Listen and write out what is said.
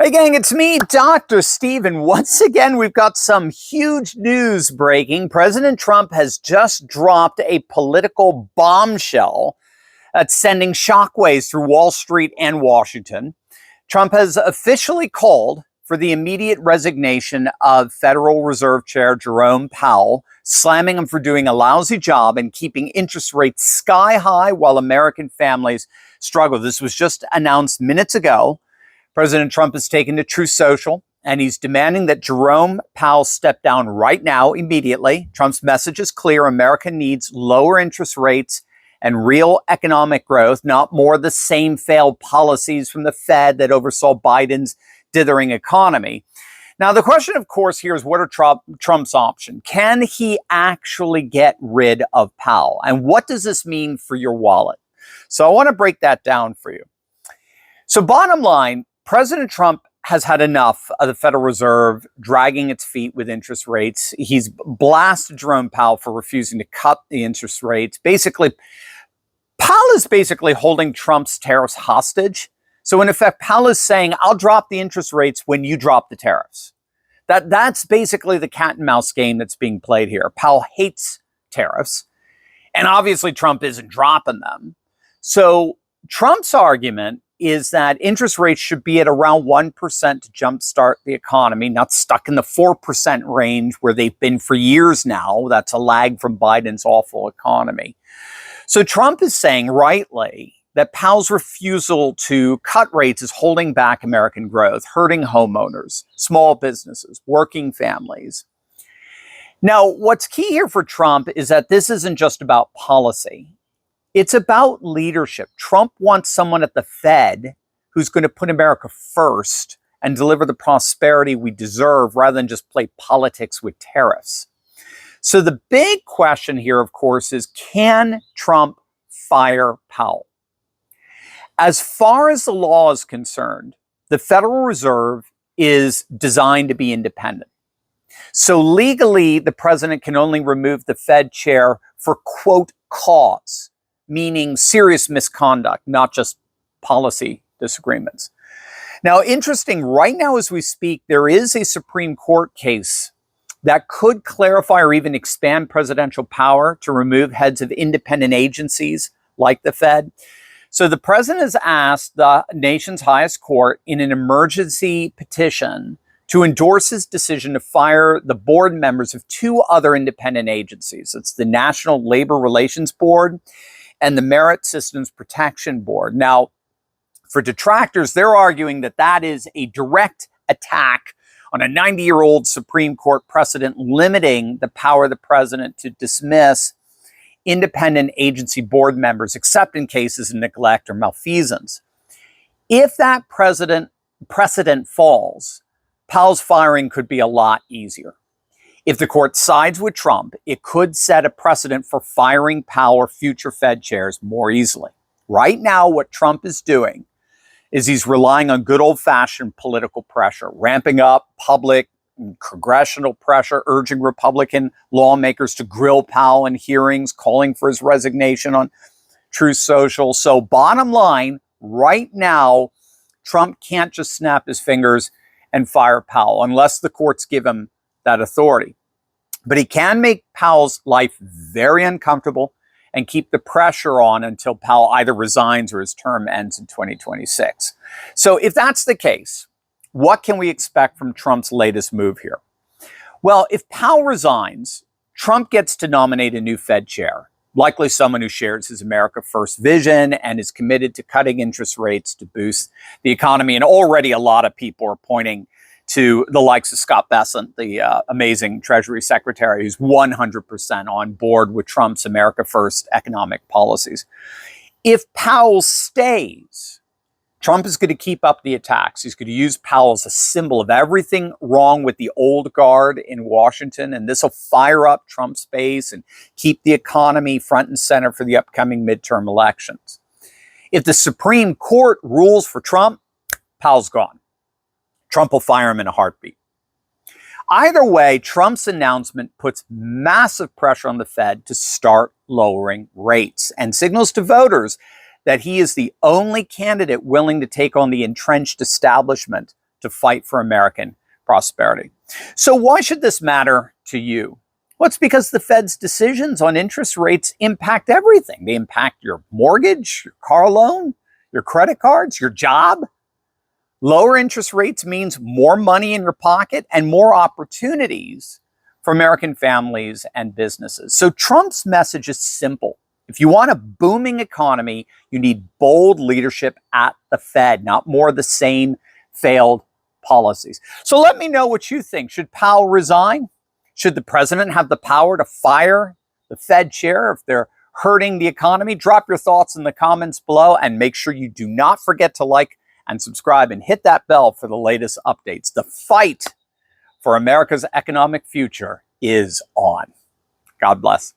Hey gang, it's me, Dr. Steve, and once again we've got some huge news breaking. President Trump has just dropped a political bombshell that's sending shockwaves through Wall Street and Washington. Trump has officially called for the immediate resignation of Federal Reserve Chair Jerome Powell, slamming him for doing a lousy job and keeping interest rates sky high while American families struggle. This was just announced minutes ago. President Trump has taken to Truth Social, and he's demanding that Jerome Powell step down right now, immediately. Trump's message is clear. America needs lower interest rates and real economic growth, not more the same failed policies from the Fed that oversaw Biden's dithering economy. Now, the question, of course, here is what are Trump's options? Can he actually get rid of Powell? And what does this mean for your wallet? So I want to break that down for you. So bottom line, President Trump has had enough of the Federal Reserve dragging its feet with interest rates. He's blasted Jerome Powell for refusing to cut the interest rates. Basically, Powell is basically holding Trump's tariffs hostage. So in effect, Powell is saying, I'll drop the interest rates when you drop the tariffs. That's basically the cat and mouse game that's being played here. Powell hates tariffs, and obviously Trump isn't dropping them. So Trump's argument is that interest rates should be at around 1% to jumpstart the economy, not stuck in the 4% range where they've been for years now. That's a lag from Biden's awful economy. So Trump is saying, rightly, that Powell's refusal to cut rates is holding back American growth, hurting homeowners, small businesses, working families. Now, what's key here for Trump is that this isn't just about policy. It's about leadership. Trump wants someone at the Fed who's going to put America first and deliver the prosperity we deserve rather than just play politics with tariffs. So the big question here, of course, is can Trump fire Powell? As far as the law is concerned, the Federal Reserve is designed to be independent. So legally, the president can only remove the Fed chair for, quote, cause, meaning serious misconduct, not just policy disagreements. Now, interesting, right now as we speak, there is a Supreme Court case that could clarify or even expand presidential power to remove heads of independent agencies like the Fed. So the president has asked the nation's highest court in an emergency petition to endorse his decision to fire the board members of two other independent agencies. It's the National Labor Relations Board and the Merit Systems Protection Board. Now, for detractors, they're arguing that that is a direct attack on a 90-year-old Supreme Court precedent limiting the power of the president to dismiss independent agency board members, except in cases of neglect or malfeasance. If that precedent falls, Powell's firing could be a lot easier. If the court sides with Trump, it could set a precedent for firing Powell or future Fed chairs more easily. Right now, what Trump is doing is he's relying on good old-fashioned political pressure, ramping up public and congressional pressure, urging Republican lawmakers to grill Powell in hearings, calling for his resignation on Truth Social. So bottom line, right now, Trump can't just snap his fingers and fire Powell unless the courts give him that authority. But he can make Powell's life very uncomfortable and keep the pressure on until Powell either resigns or his term ends in 2026. So if that's the case, what can we expect from Trump's latest move here? Well, if Powell resigns, Trump gets to nominate a new Fed chair, likely someone who shares his America First vision and is committed to cutting interest rates to boost the economy. And already a lot of people are pointing to the likes of Scott Bessent, the amazing Treasury Secretary, who's 100% on board with Trump's America First economic policies. If Powell stays, Trump is going to keep up the attacks. He's going to use Powell as a symbol of everything wrong with the old guard in Washington, and this will fire up Trump's base and keep the economy front and center for the upcoming midterm elections. If the Supreme Court rules for Trump, Powell's gone. Trump will fire him in a heartbeat. Either way, Trump's announcement puts massive pressure on the Fed to start lowering rates and signals to voters that he is the only candidate willing to take on the entrenched establishment to fight for American prosperity. So why should this matter to you? Well, it's because the Fed's decisions on interest rates impact everything. They impact your mortgage, your car loan, your credit cards, your job. Lower interest rates means more money in your pocket and more opportunities for American families and businesses. So Trump's message is simple. If you want a booming economy, you need bold leadership at the Fed, not more of the same failed policies. So let me know what you think. Should Powell resign? Should the president have the power to fire the Fed chair if they're hurting the economy? Drop your thoughts in the comments below and make sure you do not forget to like and subscribe and hit that bell for the latest updates. The fight for America's economic future is on. God bless.